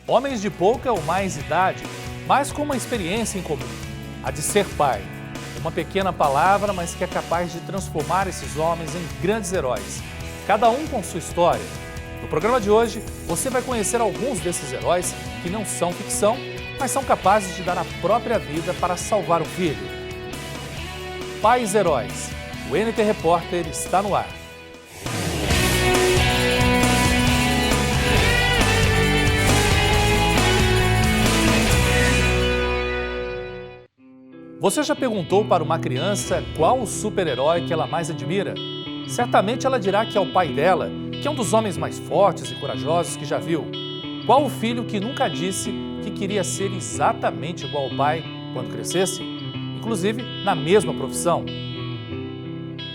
Homens de pouca ou mais idade, mas com uma experiência em comum, a de ser pai. Uma pequena palavra, mas que é capaz de transformar esses homens em grandes heróis, cada um com sua história. No programa de hoje, você vai conhecer alguns desses heróis que não são ficção, mas são capazes de dar a própria vida para salvar um filho. Pais Heróis. O NT Repórter está no ar. Você já perguntou para uma criança qual o super-herói que ela mais admira? Certamente ela dirá que é o pai dela, que é um dos homens mais fortes e corajosos que já viu. Qual o filho que nunca disse que queria ser exatamente igual ao pai quando crescesse? Inclusive na mesma profissão.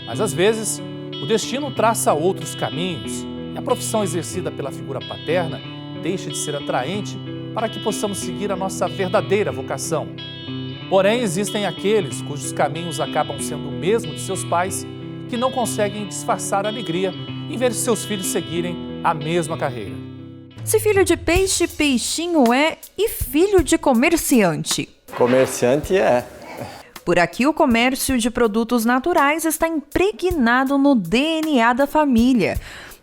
Mas às vezes, o destino traça outros caminhos e a profissão exercida pela figura paterna deixa de ser atraente para que possamos seguir a nossa verdadeira vocação. Porém, existem aqueles cujos caminhos acabam sendo o mesmo de seus pais, que não conseguem disfarçar a alegria em ver seus filhos seguirem a mesma carreira. Se filho de peixe, peixinho é, e filho de comerciante? Comerciante é. Por aqui, o comércio de produtos naturais está impregnado no DNA da família.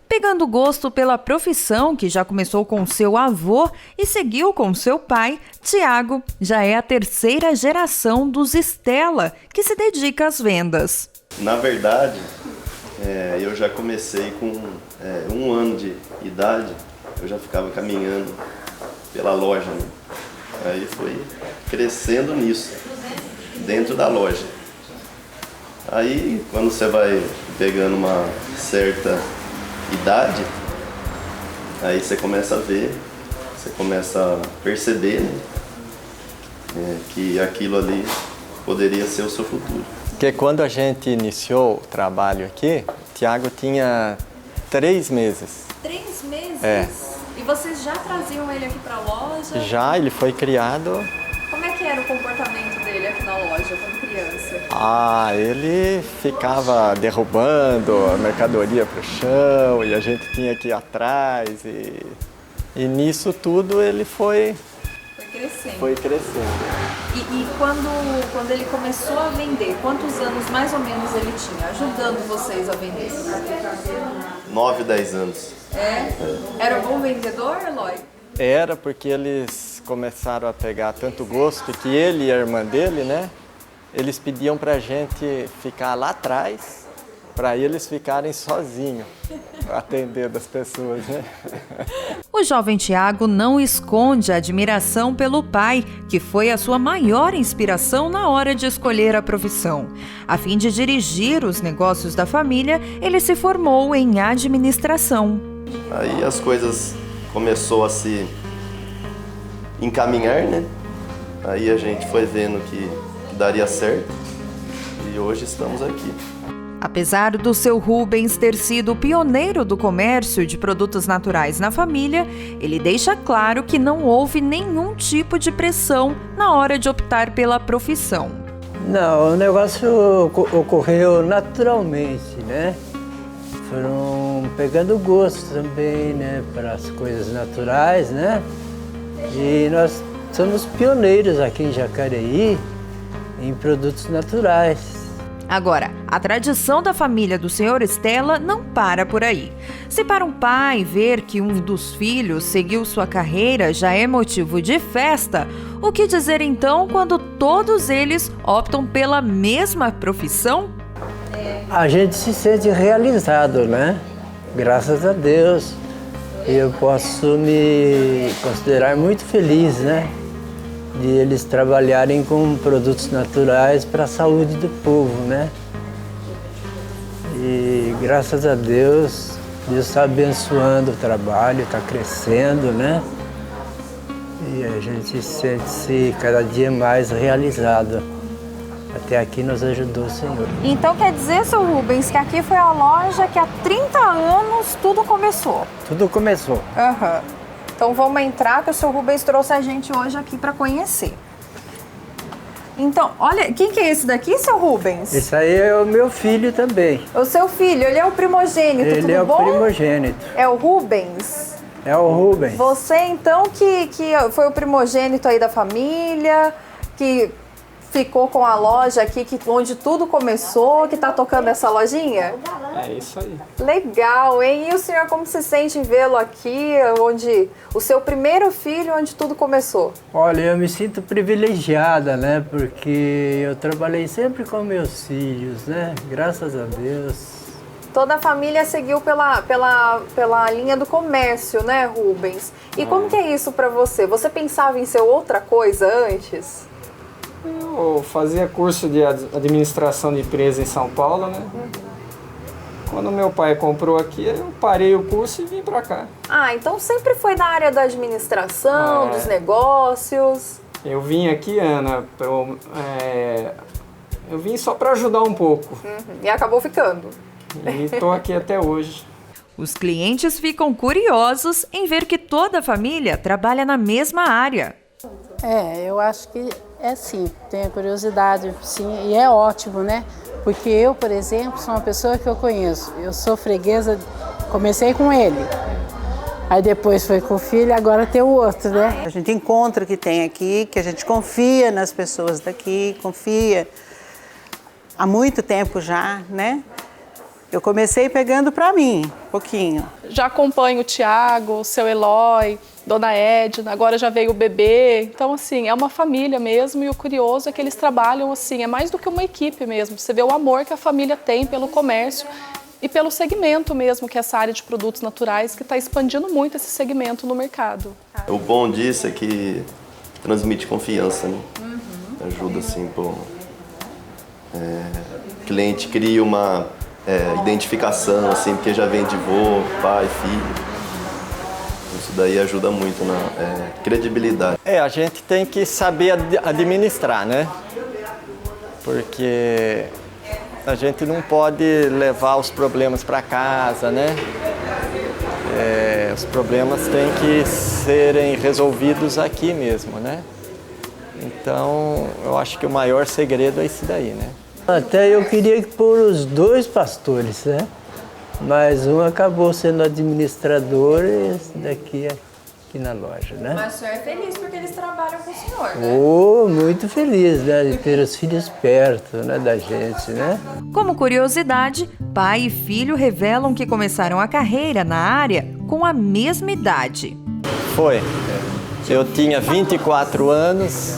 Pegando gosto pela profissão, que já começou com seu avô e seguiu com seu pai, Tiago já é a terceira geração dos Stella, que se dedica às vendas. Na verdade, eu já comecei com 1 ano de idade, eu já ficava caminhando pela loja, né? Aí foi crescendo nisso, dentro da loja. Aí, quando você vai pegando uma certa idade, aí você começa a ver, você começa a perceber, né, que aquilo ali poderia ser o seu futuro. Porque quando a gente iniciou o trabalho aqui, o Tiago tinha 3 meses. 3 meses? É. E vocês já traziam ele aqui para a loja? Já, ele foi criado... Como é que era o comportamento dele aqui na loja, quando criança? Ele ficava derrubando a mercadoria para o chão e a gente tinha que ir atrás. E nisso tudo ele foi crescendo. E quando ele começou a vender, quantos anos mais ou menos ele tinha, ajudando vocês a vender? 9, 10 anos. Era um bom vendedor, Eloy? Era porque eles começaram a pegar tanto gosto que ele e a irmã dele, né? Eles pediam pra gente ficar lá atrás, para eles ficarem sozinhos, atendendo as pessoas, né? O jovem Tiago não esconde a admiração pelo pai, que foi a sua maior inspiração na hora de escolher a profissão. A fim de dirigir os negócios da família, ele se formou em administração. Aí as coisas começou a se encaminhar, né? Aí a gente foi vendo que daria certo e hoje estamos aqui. Apesar do seu Rubens ter sido o pioneiro do comércio de produtos naturais na família, ele deixa claro que não houve nenhum tipo de pressão na hora de optar pela profissão. Não, o negócio ocorreu naturalmente, né? Foram pegando gosto também, né, para as coisas naturais, né? E nós somos pioneiros aqui em Jacareí em produtos naturais. Agora, a tradição da família do Sr. Stella não para por aí. Se para um pai ver que um dos filhos seguiu sua carreira já é motivo de festa, o que dizer então quando todos eles optam pela mesma profissão? A gente se sente realizado, né? Graças a Deus. Eu posso me considerar muito feliz, né? De eles trabalharem com produtos naturais para a saúde do povo, né? E graças a Deus, Deus está abençoando o trabalho, está crescendo, né? E a gente sente-se cada dia mais realizado. Até aqui nos ajudou o Senhor. Então quer dizer, seu Rubens, que aqui foi a loja que há 30 anos tudo começou? Tudo começou. Então vamos entrar, que o seu Rubens trouxe a gente hoje aqui para conhecer. Então, olha, quem que é esse daqui, seu Rubens? Esse aí é o meu filho também. O seu filho, ele é o primogênito, tudo bom? Ele é o primogênito. É o Rubens? É o Rubens. Você, então, que foi o primogênito aí da família, que ficou com a loja aqui, onde tudo começou, que tá tocando essa lojinha? É isso aí. Legal, hein? E o senhor, como se sente em vê-lo aqui, onde o seu primeiro filho, onde tudo começou? Olha, eu me sinto privilegiada, né? Porque eu trabalhei sempre com meus filhos, né? Graças a Deus. Toda a família seguiu pela linha do comércio, né, Rubens? E como que é isso para você? Você pensava em ser outra coisa antes? Eu fazia curso de administração de empresa em São Paulo, né? Quando meu pai comprou aqui, eu parei o curso e vim para cá. Ah, então sempre foi na área da administração, dos negócios. Eu vim aqui, Ana, eu vim só para ajudar um pouco. E acabou ficando. E estou aqui até hoje. Os clientes ficam curiosos em ver que toda a família trabalha na mesma área. Eu acho que é sim, tenho curiosidade, sim, e é ótimo, né? Porque eu, por exemplo, sou uma pessoa que eu conheço, eu sou freguesa, comecei com ele, aí depois foi com o filho, agora tem o outro, né? A gente encontra o que tem aqui, que a gente confia nas pessoas daqui, confia há muito tempo já, né? Eu comecei pegando para mim, pouquinho. Já acompanho o Tiago, o seu Eloy, Dona Edna, agora já veio o bebê. Então, assim, é uma família mesmo e o curioso é que eles trabalham, assim, é mais do que uma equipe mesmo. Você vê o amor que a família tem pelo comércio e pelo segmento mesmo, que é essa área de produtos naturais, que está expandindo muito esse segmento no mercado. O bom disso é que transmite confiança, né? Ajuda, assim, o cliente cria uma identificação, assim, porque já vem de vô, pai, filho. Isso daí ajuda muito na credibilidade. A gente tem que saber administrar, né? Porque a gente não pode levar os problemas para casa, né? Os problemas têm que serem resolvidos aqui mesmo, né? Então, eu acho que o maior segredo é isso daí, né? Até eu queria pôr os dois pastores, né? Mas um acabou sendo administrador e esse daqui é aqui na loja, né? Mas o senhor é feliz porque eles trabalham com o senhor, né? Muito feliz, né? De ter os filhos perto, né? Da gente, né? Como curiosidade, pai e filho revelam que começaram a carreira na área com a mesma idade. Foi. Eu tinha 24 anos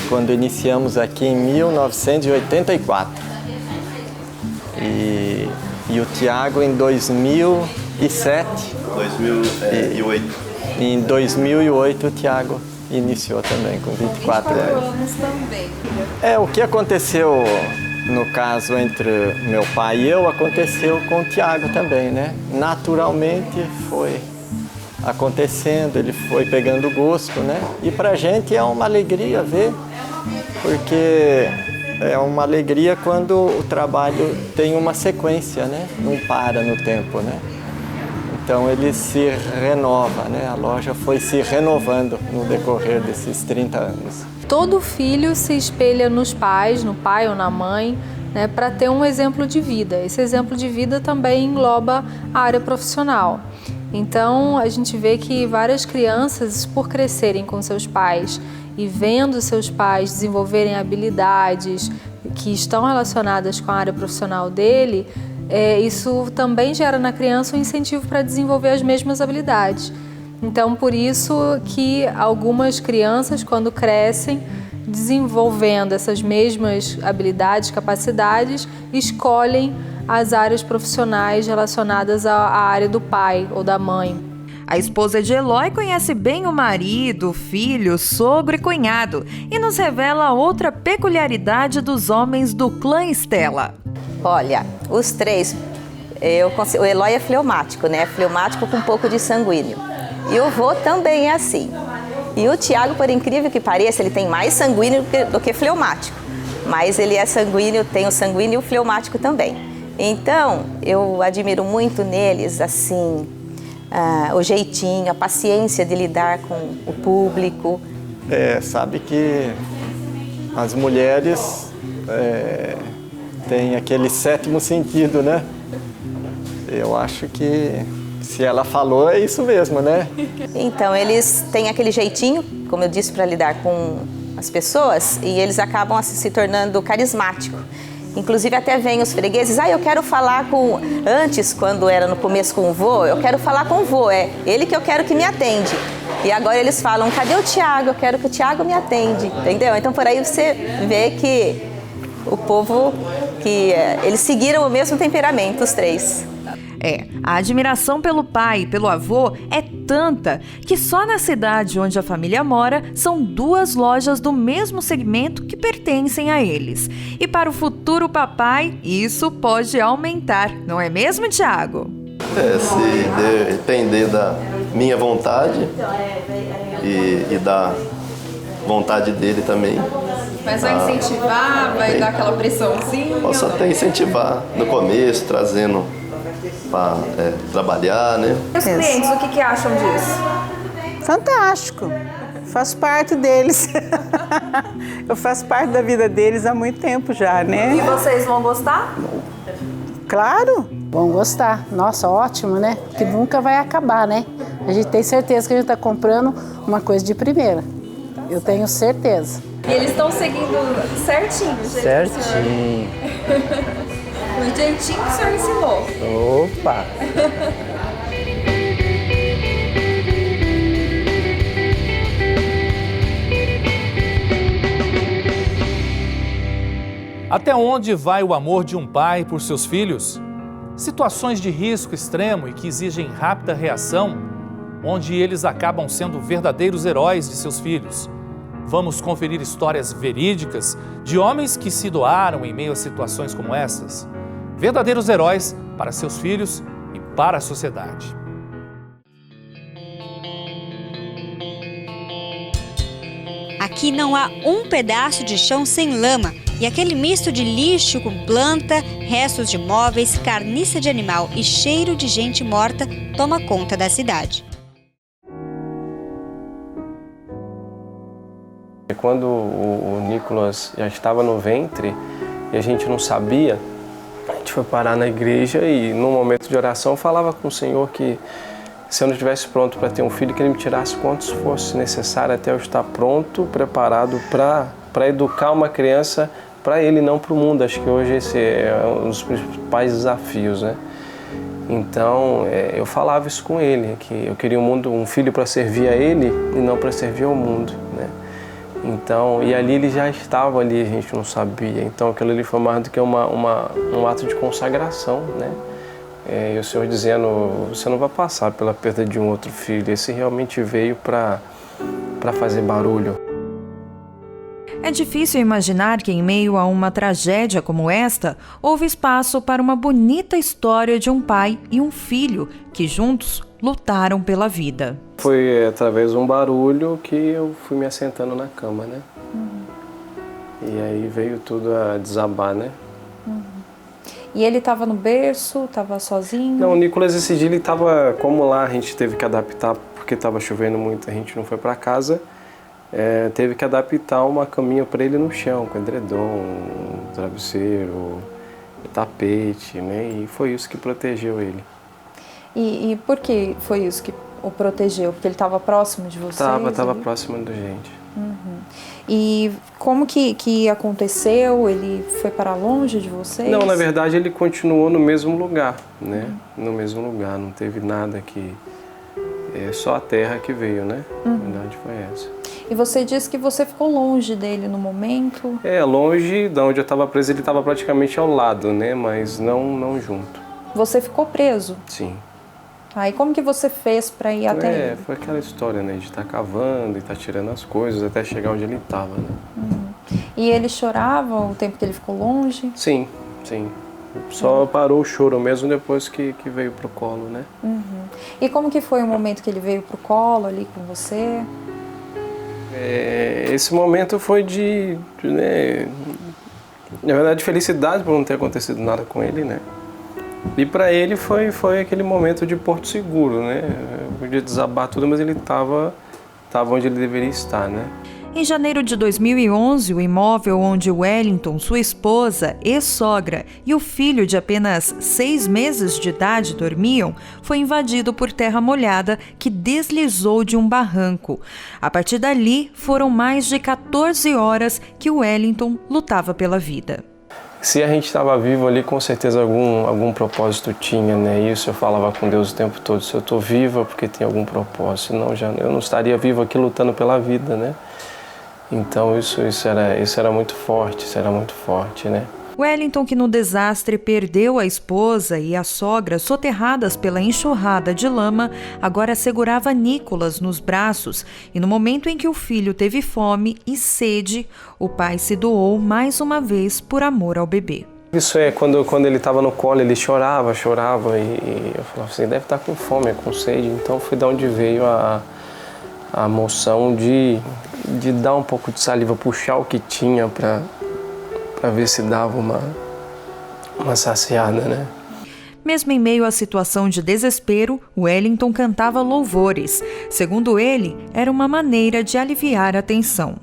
quando iniciamos aqui em 1984. E o Tiago em 2007. 2008. E em 2008 o Tiago iniciou também com 24 anos. Também. O que aconteceu no caso entre meu pai e eu, aconteceu com o Tiago também, né? Naturalmente foi acontecendo, ele foi pegando gosto, né? E pra gente é uma alegria ver, porque é uma alegria quando o trabalho tem uma sequência, né? Não para no tempo, né? Então ele se renova, né? A loja foi se renovando no decorrer desses 30 anos. Todo filho se espelha nos pais, no pai ou na mãe, né, para ter um exemplo de vida. Esse exemplo de vida também engloba a área profissional. Então, a gente vê que várias crianças, por crescerem com seus pais e vendo seus pais desenvolverem habilidades que estão relacionadas com a área profissional dele, isso também gera na criança um incentivo para desenvolver as mesmas habilidades. Então, por isso que algumas crianças, quando crescem, desenvolvendo essas mesmas habilidades, capacidades, escolhem as áreas profissionais relacionadas à área do pai ou da mãe. A esposa de Eloy conhece bem o marido, filho, sogro e cunhado e nos revela outra peculiaridade dos homens do clã Estela. Olha, os três, o Eloy é fleumático, né? Fleumático com um pouco de sanguíneo. E o vô também é assim. E o Tiago, por incrível que pareça, ele tem mais sanguíneo do que fleumático. Mas ele é sanguíneo, tem o sanguíneo e o fleumático também. Então, eu admiro muito neles, assim, o jeitinho, a paciência de lidar com o público. Sabe que as mulheres têm aquele sétimo sentido, né? Eu acho que Se ela falou, é isso mesmo, né? Então, eles têm aquele jeitinho, como eu disse, para lidar com as pessoas, e eles acabam se tornando carismáticos. Inclusive, até vem os fregueses, eu quero falar com... Antes, quando era no começo com o vô, eu quero falar com o vô, é ele que eu quero que me atende. E agora eles falam, cadê o Tiago? Eu quero que o Tiago me atende, entendeu? Então, por aí você vê que o povo, eles seguiram o mesmo temperamento, os três. A admiração pelo pai e pelo avô é tanta que só na cidade onde a família mora são 2 lojas do mesmo segmento que pertencem a eles. E para o futuro papai, isso pode aumentar, não é mesmo, Tiago? Se depender da minha vontade e da vontade dele também. Mas vai incentivar, vai dar aquela pressãozinha? Posso até incentivar no começo, trazendo para trabalhar, né? Os clientes, o que acham disso? Fantástico. Faço parte deles. Eu faço parte da vida deles há muito tempo já, né? E vocês vão gostar? Claro. Vão gostar. Nossa, ótimo, né? Que nunca vai acabar, né? A gente tem certeza que a gente está comprando uma coisa de primeira. Eu tenho certeza. E eles estão seguindo certinho, gente? Certinho. O jeitinho que o senhor ensinou. Opa! Até onde vai o amor de um pai por seus filhos? Situações de risco extremo e que exigem rápida reação, onde eles acabam sendo verdadeiros heróis de seus filhos. Vamos conferir histórias verídicas de homens que se doaram em meio a situações como essas. Verdadeiros heróis para seus filhos e para a sociedade. Aqui não há um pedaço de chão sem lama e aquele misto de lixo com planta, restos de móveis, carniça de animal e cheiro de gente morta toma conta da cidade. Quando o Nicolas já estava no ventre e a gente não sabia, a gente foi parar na igreja e num momento de oração falava com o Senhor que se eu não estivesse pronto para ter um filho, que Ele me tirasse quantos fosse necessário até eu estar pronto, preparado para educar uma criança para ele, não para o mundo. Acho que hoje esse é um dos principais desafios, né? Então, eu falava isso com ele, que eu queria um filho para servir a ele e não para servir ao mundo, né? Então, e ali ele já estava ali, a gente não sabia. Então, aquilo ali foi mais do que um ato de consagração, né? E o Senhor dizendo, você não vai passar pela perda de um outro filho. Esse realmente veio para fazer barulho. É difícil imaginar que em meio a uma tragédia como esta, houve espaço para uma bonita história de um pai e um filho que juntos lutaram pela vida. Foi através de um barulho que eu fui me assentando na cama, né? E aí veio tudo a desabar, né? E ele estava no berço, estava sozinho? Não, o Nicolas esse dia ele estava, como lá a gente teve que adaptar, porque estava chovendo muito, a gente não foi para casa, teve que adaptar uma caminha para ele no chão, com edredom, travesseiro, tapete, né? E foi isso que protegeu ele. E por que foi isso que o protegeu? Porque ele estava próximo de vocês? Estava próximo da gente. E como que aconteceu? Ele foi para longe de vocês? Não, na verdade ele continuou no mesmo lugar, né? No mesmo lugar, não teve nada que... só a terra que veio, né? A verdade foi essa. E você disse que você ficou longe dele no momento? Longe de onde eu estava preso, ele estava praticamente ao lado, né? Mas não junto. Você ficou preso? Sim. Aí como que você fez para ir até ele? Foi aquela história, né? De estar cavando e estar tirando as coisas até chegar onde ele estava, né? E ele chorava o tempo que ele ficou longe? Sim. Só parou o choro mesmo depois que veio pro colo, né? E como que foi o momento que ele veio pro colo ali com você? Esse momento foi né? Na verdade, felicidade por não ter acontecido nada com ele, né? E para ele foi aquele momento de porto seguro, né? Podia desabar tudo, mas ele estava onde ele deveria estar, né? Em janeiro de 2011, o imóvel onde Wellington, sua esposa, ex-sogra e o filho de apenas 6 meses de idade dormiam, foi invadido por terra molhada que deslizou de um barranco. A partir dali, foram mais de 14 horas que Wellington lutava pela vida. Se a gente estava vivo ali, com certeza algum propósito tinha, né? Isso eu falava com Deus o tempo todo. Se eu estou viva, porque tem algum propósito. Senão eu não estaria vivo aqui lutando pela vida, né? Então isso era muito forte, né? Wellington, que no desastre perdeu a esposa e a sogra soterradas pela enxurrada de lama, agora segurava Nicolas nos braços e no momento em que o filho teve fome e sede, o pai se doou mais uma vez por amor ao bebê. Isso quando ele estava no colo, ele chorava e eu falava assim, deve estar com fome, com sede. Então foi de onde veio a moção de dar um pouco de saliva, puxar o que tinha para ver se dava uma saciada, né? Mesmo em meio à situação de desespero, Wellington cantava louvores. Segundo ele, era uma maneira de aliviar a tensão.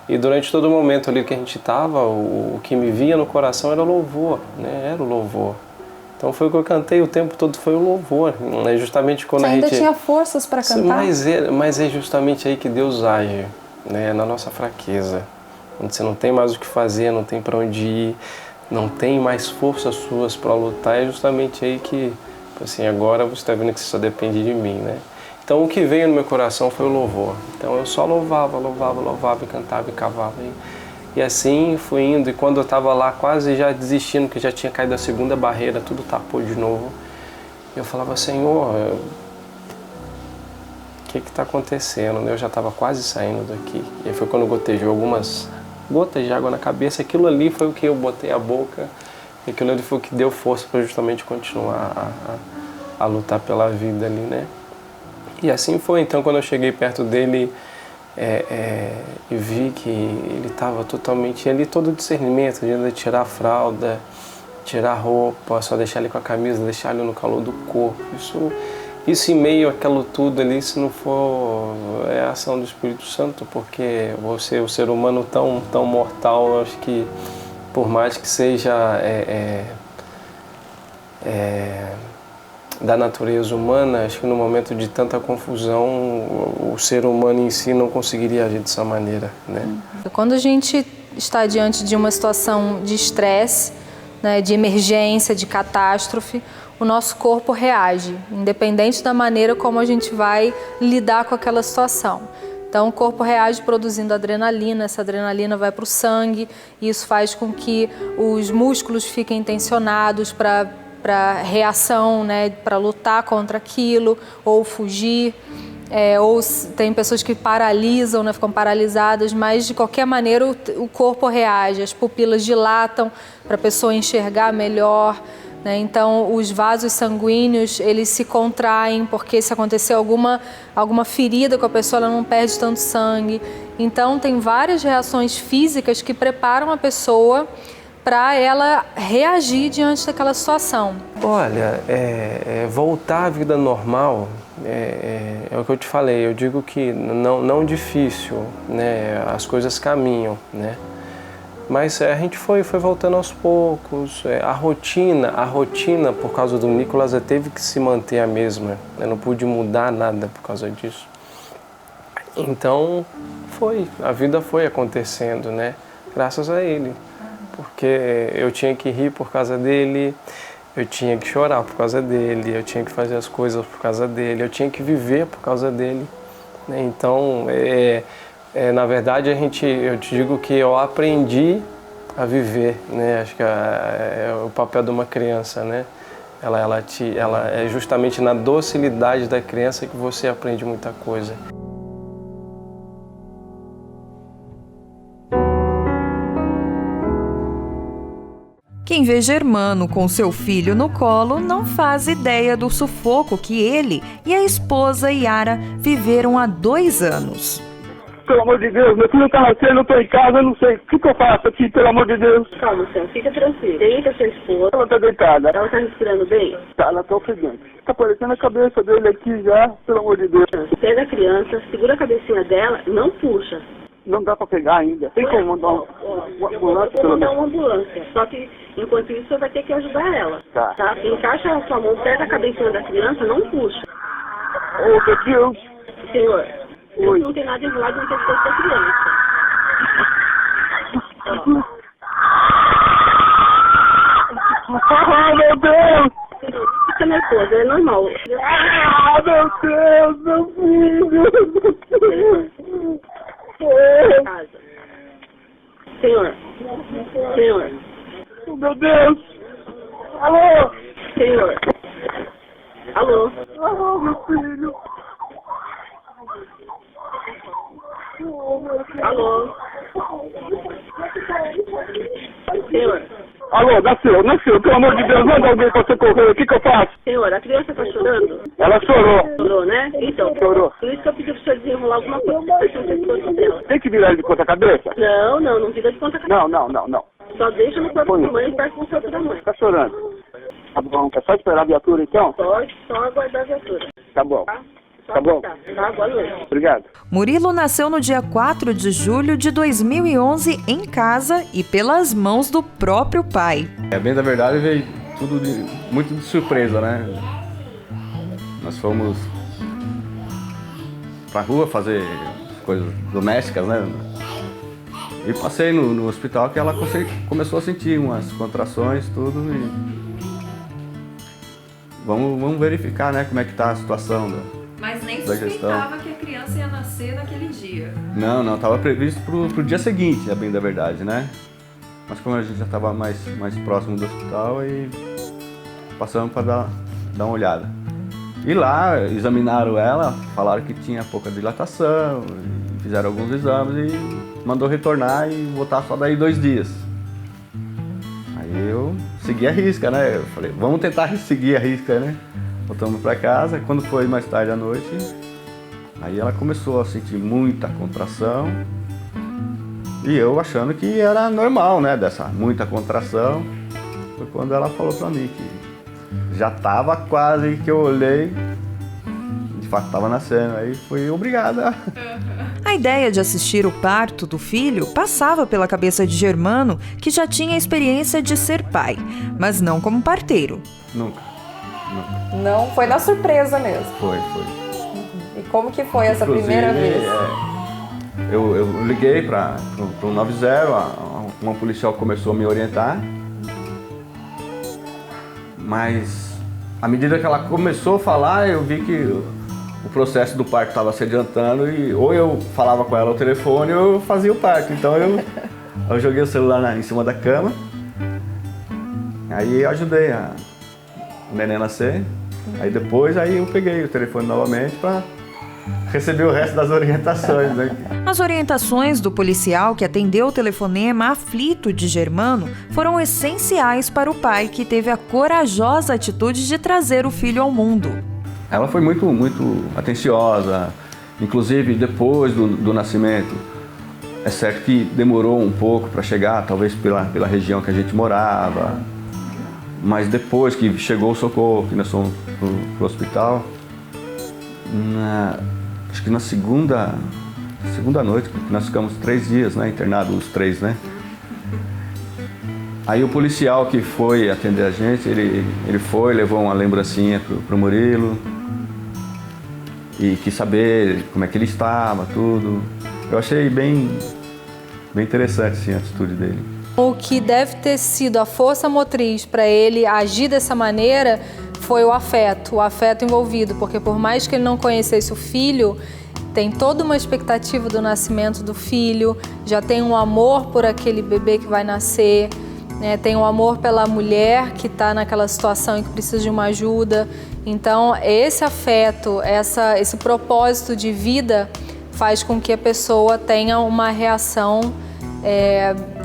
E durante todo o momento ali que a gente estava, o que me vinha no coração era o louvor, né? Era o louvor. Então foi o que eu cantei o tempo todo, foi o louvor, né? Justamente quando Você a gente... ainda tinha forças para cantar? Mas é justamente aí que Deus age, né? Na nossa fraqueza. Quando você não tem mais o que fazer, não tem para onde ir, não tem mais forças suas para lutar, é justamente aí que, assim, agora você está vendo que você só depende de mim, né? Então o que veio no meu coração foi o louvor. Então eu só louvava, e cantava e cavava. E assim fui indo, e quando eu estava lá quase já desistindo, que já tinha caído a segunda barreira, tudo tapou de novo, eu falava, Senhor, o que está acontecendo? Eu já estava quase saindo daqui. E aí foi quando gotejou algumas gotas de água na cabeça. Aquilo ali foi o que eu botei a boca, e aquilo ali foi o que deu força para justamente continuar a lutar pela vida ali, né? E assim foi. Então quando eu cheguei perto dele e vi que ele estava totalmente ali, todo o discernimento de tirar a fralda, tirar a roupa, só deixar ele com a camisa, deixar ele no calor do corpo, isso em meio àquilo tudo ali, se não for a ação do Espírito Santo, porque você, o ser humano tão mortal, acho que por mais que seja da natureza humana, acho que no momento de tanta confusão, o ser humano em si não conseguiria agir dessa maneira, né? Quando a gente está diante de uma situação de estresse, né, de emergência, de catástrofe, o nosso corpo reage, independente da maneira como a gente vai lidar com aquela situação. Então o corpo reage produzindo adrenalina, essa adrenalina vai para o sangue, e isso faz com que os músculos fiquem tensionados para reação, né, para lutar contra aquilo ou fugir. Ou tem pessoas que paralisam, né, ficam paralisadas, mas de qualquer maneira o corpo reage, as pupilas dilatam para a pessoa enxergar melhor, né? Então os vasos sanguíneos eles se contraem porque se acontecer alguma ferida com a pessoa, ela não perde tanto sangue. Então tem várias reações físicas que preparam a pessoa para ela reagir diante daquela situação. Olha, voltar à vida normal é o que eu te falei. Eu digo que não difícil, né? As coisas caminham, né? Mas a gente foi voltando aos poucos. A rotina por causa do Nicolas teve que se manter a mesma. Eu não pude mudar nada por causa disso. Então a vida foi acontecendo, né? Graças a ele. Porque eu tinha que rir por causa dele, eu tinha que chorar por causa dele, eu tinha que fazer as coisas por causa dele, eu tinha que viver por causa dele, né? Então, na verdade, eu te digo que eu aprendi a viver, né? Acho que é o papel de uma criança, né? Ela é justamente na docilidade da criança que você aprende muita coisa. Quem vê Germano com seu filho no colo não faz ideia do sufoco que ele e a esposa Yara viveram há 2 anos. Pelo amor de Deus, meu filho tá nascendo, eu tô em casa, eu não sei. O que eu faço aqui, pelo amor de Deus? Calma, Céu, fica tranquilo. Deita sua esposa. Ela tá deitada. Ela tá respirando bem? Tá, ela tá ofegante. Tá aparecendo a cabeça dele aqui já, pelo amor de Deus. Pega a criança, segura a cabecinha dela, não puxa. Não dá pra pegar ainda. Tem como mandar uma ambulância? Vou mandar uma ambulância. Só que, enquanto isso, você vai ter que ajudar ela. Tá. Encaixa a sua mão perto da cabecinha da criança, não puxa. Ô, meu Deus. Senhor, Oi. não tem nada enrolado no pescoço da criança. Ah, meu Deus. Não fica nervoso, é normal. Ah, meu Deus, meu filho. Casa. Senhor. Oh, meu Deus. Alô. Senhor. Alô. Alô, meu filho. Alô. Senhor. Alô, nasceu. Pelo amor de Deus, manda alguém pra socorrer. O que eu faço? Senhor, a criança tá chorando? Ela chorou. Chorou, né? Então, chorou. Por isso que eu pedi pro senhor desenrolar alguma coisa. Dela. Tem que virar ele de ponta cabeça? Não vira de ponta cabeça. Não. Só deixa no corpo da mãe e perto do corpo da mãe. Tá chorando. Tá bom, quer só esperar a viatura então? Pode, só aguardar a viatura. Tá bom. Só Tá bom. aguardar. Tá, boa noite. Obrigado. Murilo nasceu no dia 4 de julho de 2011 em casa e pelas mãos do próprio pai. Bem da verdade, veio tudo muito de surpresa, né? Nós fomos pra rua fazer coisas domésticas, né? E passei no hospital que ela começou a sentir umas contrações, tudo, e vamos verificar, né, como é que tá a situação Mas nem da suspeitava que a criança ia nascer naquele dia. Não, estava previsto pro dia seguinte, bem da verdade, né? Mas como a gente já estava mais próximo do hospital, aí passamos para dar uma olhada. E lá examinaram ela, falaram que tinha pouca dilatação, fizeram alguns exames e mandou retornar e voltar só daí 2 dias. Aí eu segui a risca, né? Eu falei, vamos tentar seguir a risca, né? Voltamos para casa, quando foi mais tarde à noite, aí ela começou a sentir muita contração e eu achando que era normal, né? Dessa muita contração, foi quando ela falou para mim que já estava quase, que eu olhei, de fato estava nascendo, aí fui obrigada. A ideia de assistir o parto do filho passava pela cabeça de Germano, que já tinha a experiência de ser pai, mas não como parteiro. Nunca. Não, foi na surpresa mesmo. Foi. E como que foi essa Inclusive, primeira vez? Eu liguei para o 90, uma policial começou a me orientar, mas à medida que ela começou a falar, eu vi que o processo do parto estava se adiantando e ou eu falava com ela ao telefone ou eu fazia o parto. Então eu joguei o celular em cima da cama, aí eu ajudei o neném a nascer, aí depois eu peguei o telefone novamente para receber o resto das orientações, né? As orientações do policial que atendeu o telefonema aflito de Germano foram essenciais para o pai, que teve a corajosa atitude de trazer o filho ao mundo. Ela foi muito atenciosa, inclusive depois do nascimento. É certo que demorou um pouco para chegar, talvez pela região que a gente morava, mas depois que chegou o socorro, que nós fomos pro hospital, acho que na segunda noite, porque nós ficamos 3 dias, né, internados os 3, né? Aí o policial que foi atender a gente, ele levou uma lembrancinha pro Murilo e quis saber como é que ele estava, tudo. Eu achei bem interessante, assim, a atitude dele. O que deve ter sido a força motriz para ele agir dessa maneira foi o afeto envolvido, porque por mais que ele não conhecesse o filho, tem toda uma expectativa do nascimento do filho, já tem um amor por aquele bebê que vai nascer, né? Tem um amor pela mulher que está naquela situação e que precisa de uma ajuda. Então, esse afeto, esse propósito de vida faz com que a pessoa tenha uma reação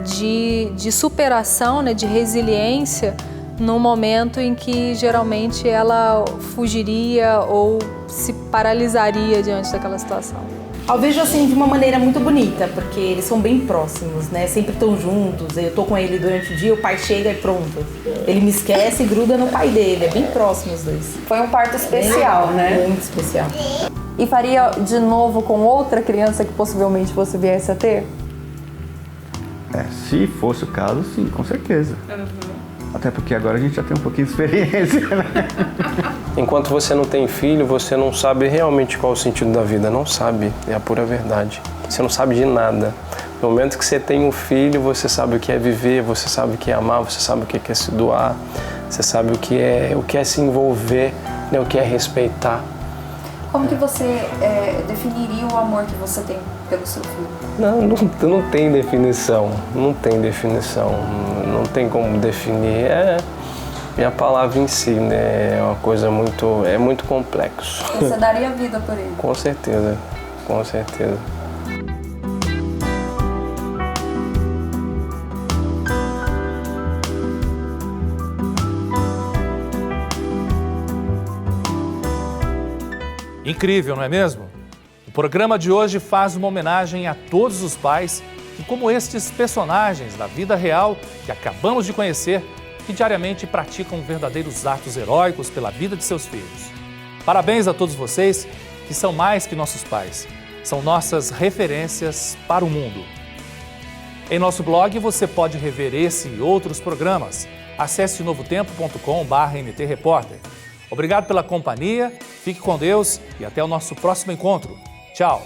de superação, né, de resiliência, no momento em que geralmente ela fugiria ou se paralisaria diante daquela situação. Eu vejo assim de uma maneira muito bonita, porque eles são bem próximos, né? Sempre estão juntos, eu tô com ele durante o dia, o pai chega e pronto. Ele me esquece e gruda no pai dele, é bem próximo os dois. Foi um parto especial, né? Muito especial. E faria de novo com outra criança que possivelmente você viesse a ter? Se fosse o caso, sim, com certeza. Até porque agora a gente já tem um pouquinho de experiência, né? Enquanto você não tem filho, você não sabe realmente qual é o sentido da vida. Não sabe, é a pura verdade. Você não sabe de nada. No momento que você tem um filho, você sabe o que é viver, você sabe o que é amar, você sabe o que é se doar, você sabe o que é se envolver, né, o que é respeitar. Como que você definiria o amor que você tem pelo seu filho? Não tem definição, não tem definição, não tem como definir. É a palavra em si, né? É uma coisa muito complexo. Você daria vida por ele? Com certeza, com certeza. Incrível, não é mesmo? O programa de hoje faz uma homenagem a todos os pais que, como estes personagens da vida real que acabamos de conhecer, que diariamente praticam verdadeiros atos heróicos pela vida de seus filhos. Parabéns a todos vocês que são mais que nossos pais, são nossas referências para o mundo. Em nosso blog você pode rever esse e outros programas. Acesse novotempo.com/NTRepórter. Obrigado pela companhia, fique com Deus e até o nosso próximo encontro. Tchau!